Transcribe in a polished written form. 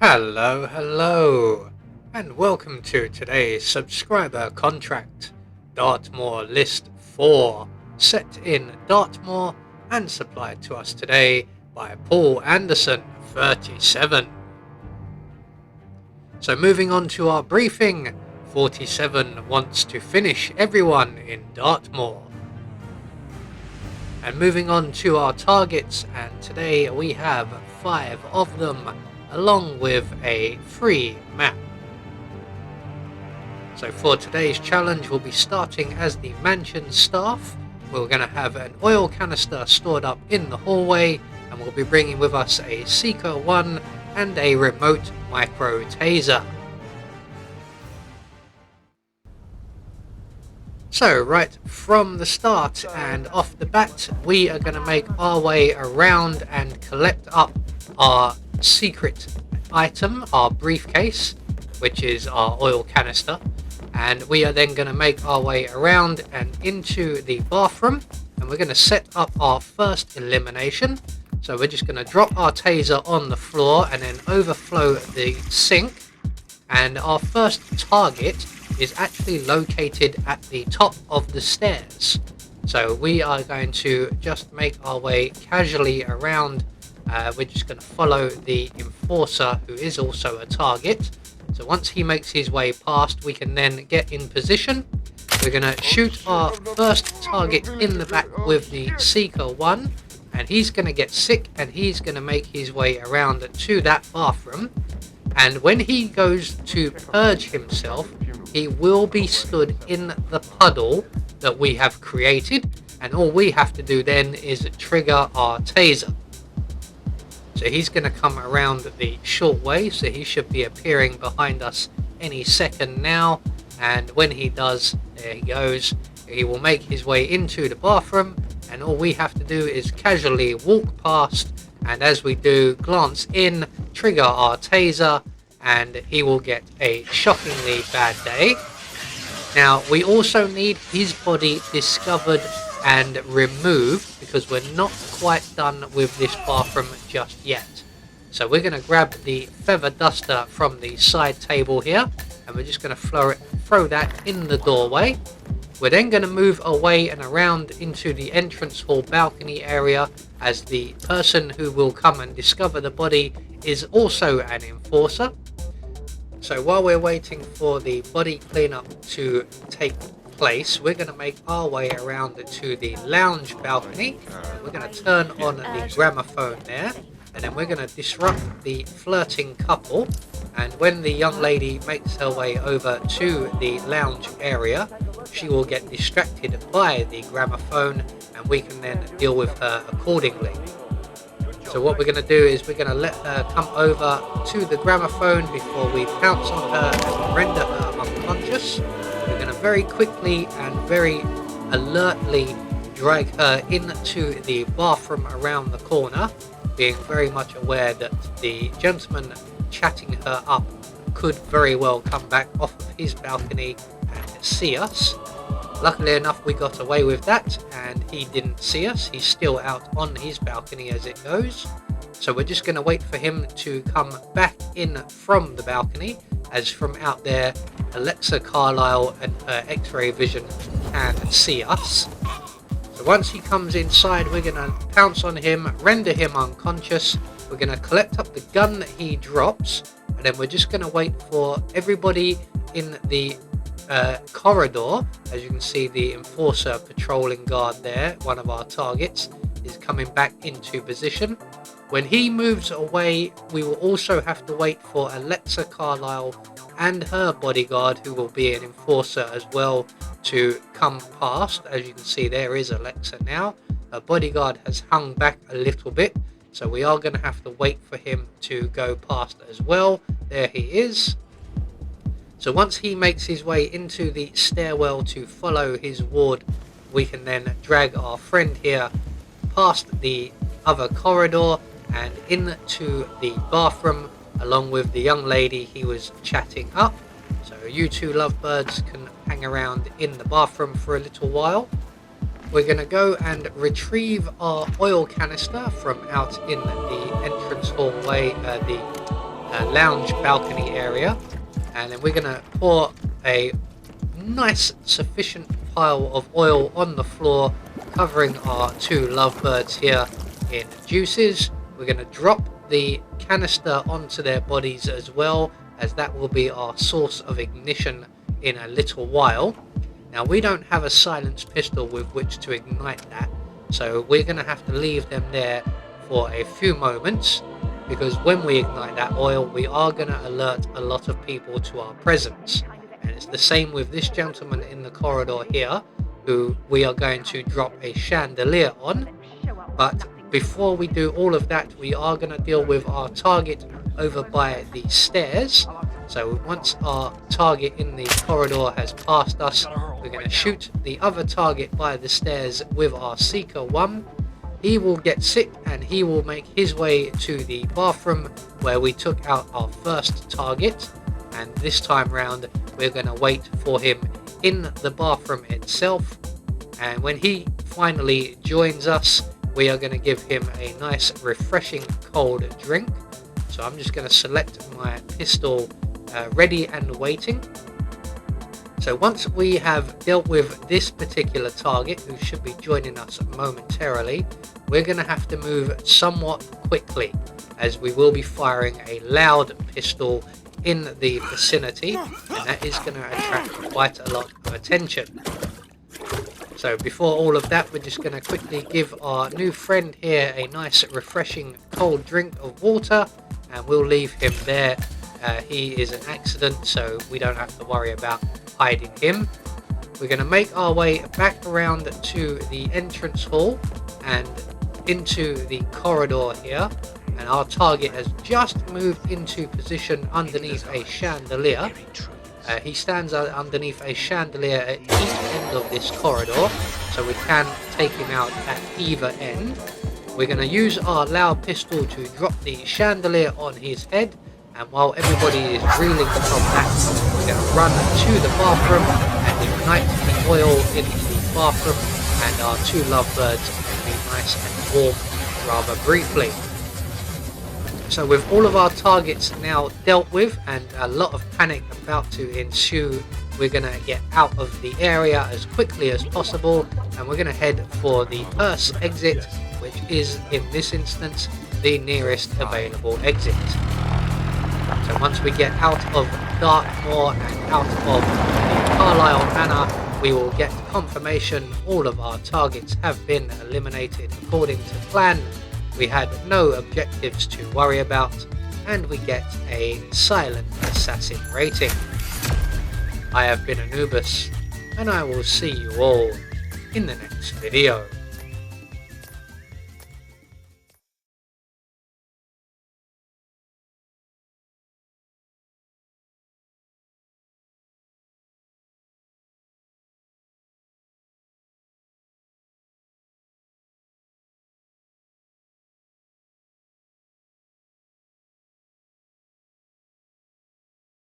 Hello, and welcome to today's subscriber contract, Dartmoor List 4, set in Dartmoor and supplied to us today by Paul Anderson, 37. So moving on to our briefing, 47 wants to finish everyone in Dartmoor. And moving on to our targets, and today we have 5 of them, along with a free map. So for today's challenge, we'll be starting as the mansion staff. We're going to have an oil canister stored up in the hallway, and we'll be bringing with us a Seeker 1 and a remote micro taser. So right from the start and off the bat, we are going to make our way around and collect up our secret item, our briefcase, which is our oil canister, and we are then going to make our way around and into the bathroom, and we're going to set up our first elimination. So we're just going to drop our taser on the floor and then overflow the sink, and our first target is actually located at the top of the stairs. So we are going to just make our way casually around. We're just going to follow the enforcer, who is also a target. So once he makes his way past, we can then get in position. We're going to shoot our first target in the back with the Seeker 1, and he's going to get sick, and he's going to make his way around to that bathroom. And when he goes to purge himself, he will be stood in the puddle that we have created, and all we have to do then is trigger our taser. So he's going to come around the short way, so he should be appearing behind us any second now, and when he does, there he goes, he will make his way into the bathroom, and all we have to do is casually walk past, and as we do, glance in, trigger our taser, and he will get a shockingly bad day. Now we also need his body discovered and removed, because we're not quite done with this bathroom just yet. So we're going to grab the feather duster from the side table here, and we're just going to throw that in the doorway. We're then going to move away and around into the entrance hall balcony area, as the person who will come and discover the body is also an enforcer. So while we're waiting for the body cleanup to take place, we're going to make our way around to the lounge balcony. We're going to turn on the gramophone there, and then we're going to disrupt the flirting couple. And when the young lady makes her way over to the lounge area, she will get distracted by the gramophone, and we can then deal with her accordingly. So what we're going to do is we're going to let her come over to the gramophone before we pounce on her and render her unconscious. We're going to very quickly and very alertly drag her into the bathroom around the corner, being very much aware that the gentleman chatting her up could very well come back off of his balcony and see us. Luckily enough, we got away with that, and he didn't see us. He's still out on his balcony as it goes. So we're just going to wait for him to come back in from the balcony, as from out there, Alexa Carlisle and her X-ray vision can see us. So once he comes inside, we're going to pounce on him, render him unconscious. We're going to collect up the gun that he drops, and then we're just going to wait for everybody in the corridor. As you can see, the enforcer patrolling guard there, one of our targets, is coming back into position. When he moves away, we will also have to wait for Alexa Carlisle and her bodyguard, who will be an enforcer as well, to come past. As you can see, there is Alexa now. Her bodyguard has hung back a little bit, so we are going to have to wait for him to go past as well. There he is. So once he makes his way into the stairwell to follow his ward, we can then drag our friend here past the other corridor and into the bathroom, along with the young lady he was chatting up. So you two lovebirds can hang around in the bathroom for a little while. We're going to go and retrieve our oil canister from out in the entrance hallway, the lounge balcony area, and then we're going to pour a nice sufficient pile of oil on the floor, covering our two lovebirds here in juices. We're going to drop the canister onto their bodies as well, as that will be our source of ignition in a little while. Now, we don't have a silenced pistol with which to ignite that, so we're going to have to leave them there for a few moments, because when we ignite that oil, we are going to alert a lot of people to our presence. And it's the same with this gentleman in the corridor here, who we are going to drop a chandelier on. But before we do all of that, we are going to deal with our target over by the stairs. So once our target in the corridor has passed us, we're going to shoot the other target by the stairs with our Seeker 1. He will get sick and he will make his way to the bathroom where we took out our first target. And this time round, we're going to wait for him in the bathroom itself. And when he finally joins us, we are going to give him a nice refreshing cold drink. So I'm just going to select my pistol ready and waiting. So once we have dealt with this particular target, who should be joining us momentarily, we're going to have to move somewhat quickly, as we will be firing a loud pistol in the vicinity, and that is going to attract quite a lot of attention. So before all of that, we're just going to quickly give our new friend here a nice refreshing cold drink of water, and we'll leave him there. He is an accident, so we don't have to worry about hiding him. We're going to make our way back around to the entrance hall and into the corridor here, and our target has just moved into position underneath a chandelier. He stands underneath a chandelier at each end of this corridor, so we can take him out at either end. We're going to use our loud pistol to drop the chandelier on his head, and while everybody is reeling from that, we're going to run to the bathroom and ignite the oil in the bathroom, and our two lovebirds will be nice and warm rather briefly. So with all of our targets now dealt with and a lot of panic about to ensue, we're going to get out of the area as quickly as possible, and we're going to head for the purse exit, which is in this instance the nearest available exit. So once we get out of Dartmoor and out of the Carlisle Manor, we will get confirmation all of our targets have been eliminated according to plan. We had no objectives to worry about, and we get a silent assassin rating. I have been Anubis, and I will see you all in the next video.